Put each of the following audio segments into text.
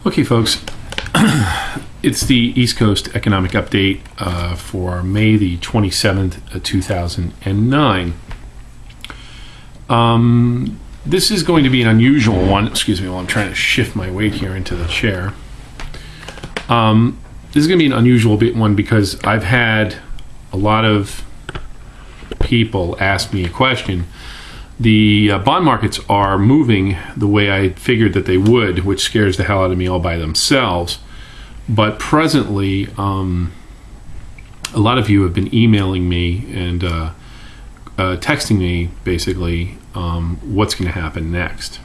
Okay, folks, it's the East Coast Economic Update for May the 27th, 2009. This is going to be an unusual one. Excuse me while I'm trying to shift my weight here into the chair. This is going to be an unusual one because I've had a lot of people ask me a question. The bond markets are moving the way I figured that they would, which scares the hell out of me all by themselves. But presently, a lot of you have been emailing me and texting me, basically, what's going to happen next.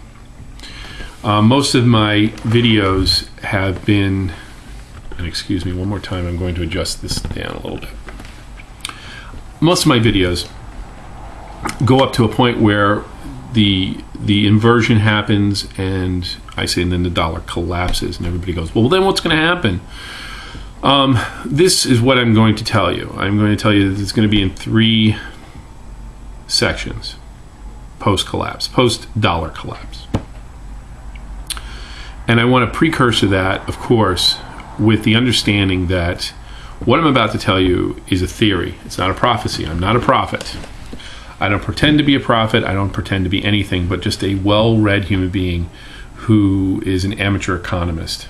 Most of my videos have been, and excuse me one more time, I'm going to adjust this down a little bit. Most of my videos go up to a point where the inversion happens, and I say, and then the dollar collapses, and everybody goes, well, then what's going to happen? This is what I'm going to tell you. I'm going to tell you that it's going to be in three sections: post-collapse, post-dollar collapse. And I want to precursor that, of course, with the understanding that what I'm about to tell you is a theory. It's not a prophecy. I'm not a prophet. I don't pretend to be a prophet. I don't pretend to be anything but just a well-read human being who is an amateur economist.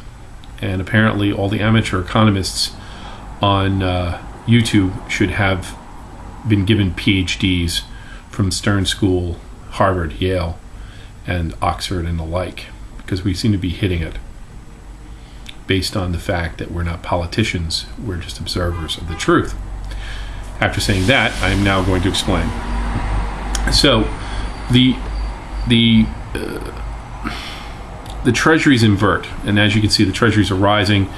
And apparently all the amateur economists on YouTube should have been given PhDs from Stern School, Harvard, Yale, and Oxford and the like, because we seem to be hitting it based on the fact that we're not politicians, we're just observers of the truth. After saying that, I am now going to explain. So, the treasuries invert, and as you can see, the treasuries are rising.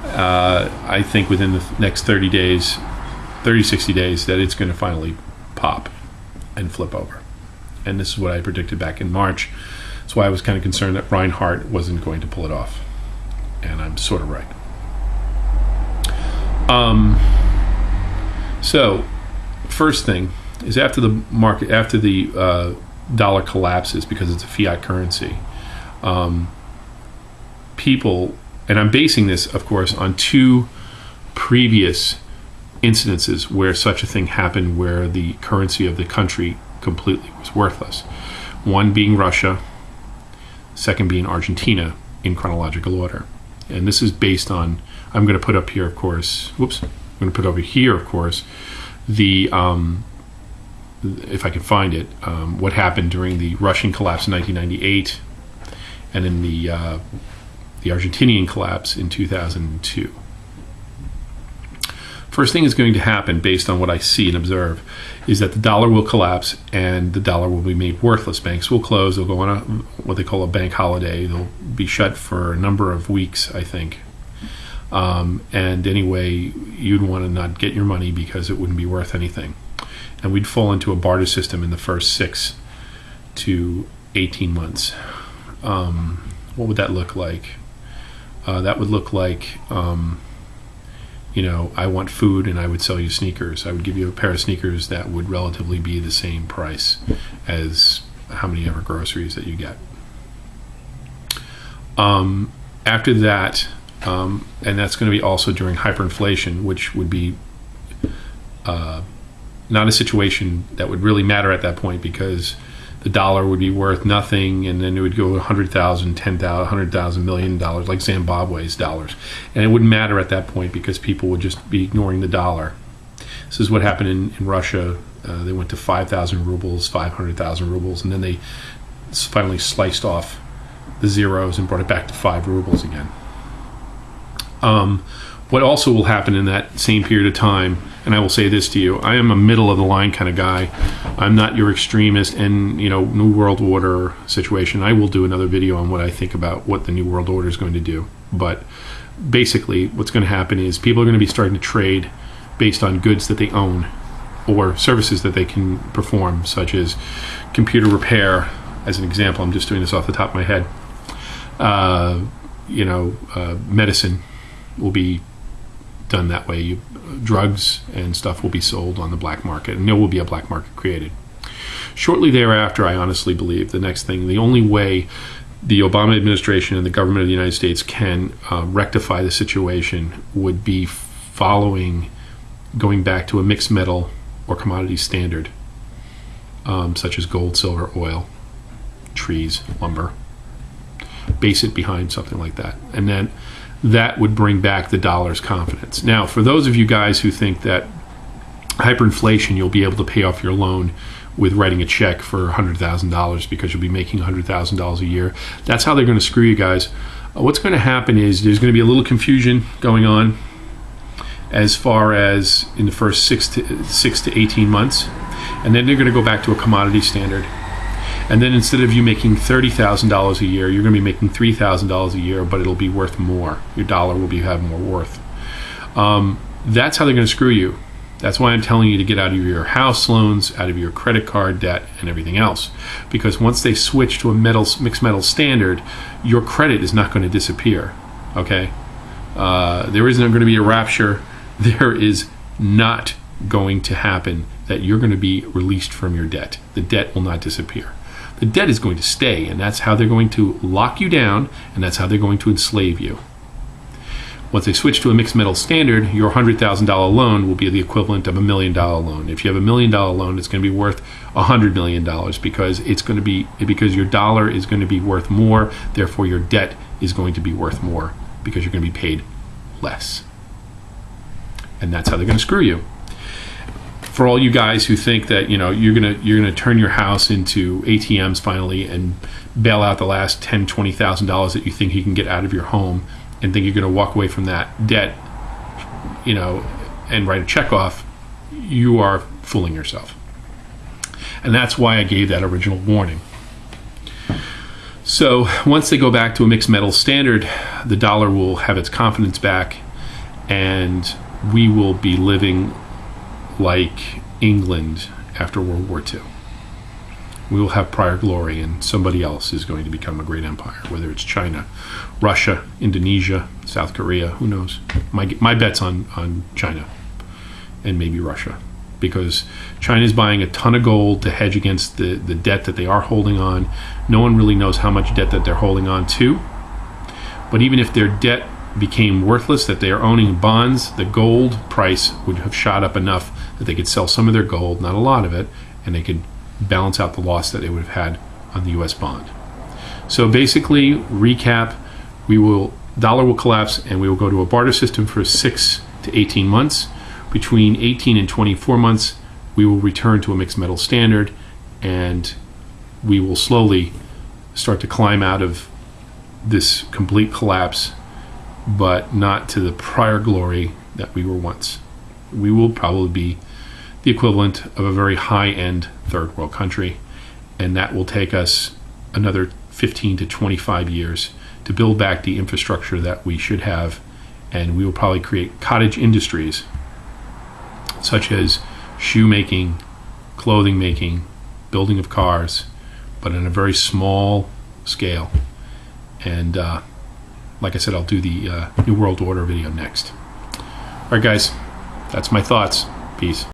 I think within the next 30 days, 60 days, that it's going to finally pop and flip over. And this is what I predicted back in March. That's why I was kind of concerned that Reinhardt wasn't going to pull it off. And I'm sort of right. So, first thing is after the dollar collapses because it's a fiat currency, people, and I'm basing this, of course, on two previous incidences where such a thing happened, where the currency of the country completely was worthless. One being Russia, second being Argentina, in chronological order. And this is based on, I'm going to put up here, of course, I'm going to put over here, of course, the, if I can find it, what happened during the Russian collapse in 1998, and then the Argentinian collapse in 2002. First thing is going to happen, based on what I see and observe, is that the dollar will collapse and the dollar will be made worthless. Banks will close. They'll go on what they call a bank holiday. They'll be shut for a number of weeks, I think. And anyway, you'd want to not get your money because it wouldn't be worth anything. And we'd fall into a barter system in the first 6 to 18 months. What would that look like? That would look like, I want food and I would sell you sneakers. I would give you a pair of sneakers that would relatively be the same price as how many ever groceries that you get. After that, and that's going to be also during hyperinflation, which would be not a situation that would really matter at that point, because the dollar would be worth nothing, and then it would go $100,000, $10,000, $100,000, $1 million, like Zimbabwe's dollars. And it wouldn't matter at that point because people would just be ignoring the dollar. This is what happened in Russia. They went to 5,000 rubles, 500,000 rubles, and then they finally sliced off the zeros and brought it back to 5 rubles again. What also will happen in that same period of time, and I will say this to you, I am a middle of the line kind of guy. I'm not your extremist and New World Order situation. I will do another video on what I think about what the New World Order is going to do. But basically what's going to happen is people are going to be starting to trade based on goods that they own or services that they can perform, such as computer repair, as an example. I'm just doing this off the top of my head. Medicine will be done that way. Drugs and stuff will be sold on the black market, and there will be a black market created. Shortly thereafter, I honestly believe the next thing, the only way the Obama administration and the government of the United States can rectify the situation would be following, going back to a mixed metal or commodity standard, such as gold, silver, oil, trees, lumber. Base it behind something like that. And then that would bring back the dollar's confidence. Now, for those of you guys who think that hyperinflation, you'll be able to pay off your loan with writing a check for $100,000 because you'll be making $100,000 a year, that's how they're going to screw you guys. What's going to happen is there's going to be a little confusion going on as far as in the first 6 to 18 months, and then they're going to go back to a commodity standard. And then instead of you making $30,000 a year, you're going to be making $3,000 a year, but it'll be worth more. Your dollar will have more worth. That's how they're going to screw you. That's why I'm telling you to get out of your house loans, out of your credit card debt, and everything else. Because once they switch to a mixed metal standard, your credit is not going to disappear. Okay? There isn't going to be a rapture. There is not going to happen that you're going to be released from your debt. The debt will not disappear. The debt is going to stay, and that's how they're going to lock you down, and that's how they're going to enslave you. Once they switch to a mixed metal standard, your $100,000 loan will be the equivalent of $1 million loan. If you have $1 million loan, it's going to be worth $100 million because your dollar is going to be worth more. Therefore, your debt is going to be worth more because you're going to be paid less. And that's how they're going to screw you. For all you guys who think that you're gonna turn your house into ATMs finally and bail out the last $10,000-$20,000 that you think you can get out of your home, and think you're going to walk away from that debt, and write a check off, you are fooling yourself. And that's why I gave that original warning. So once they go back to a mixed metal standard, the dollar will have its confidence back, and we will be living like England after World War II. We will have prior glory, and somebody else is going to become a great empire, whether it's China, Russia, Indonesia, South Korea, who knows. My bet's on China and maybe Russia, because China's buying a ton of gold to hedge against the debt that they are holding on. No one really knows how much debt that they're holding on to, but even if their debt became worthless, that they are owning bonds, the gold price would have shot up enough that they could sell some of their gold, not a lot of it, and they could balance out the loss that they would have had on the US bond. So basically, recap, dollar will collapse, and we will go to a barter system for 6 to 18 months. Between 18 and 24 months, we will return to a mixed metal standard, and we will slowly start to climb out of this complete collapse, but not to the prior glory that we were once. We will probably be the equivalent of a very high-end third world country, and that will take us another 15 to 25 years to build back the infrastructure that we should have, and we will probably create cottage industries such as shoemaking, clothing making, building of cars, but on a very small scale. And like I said, I'll do the New World Order video next. All right, guys, that's my thoughts. Peace.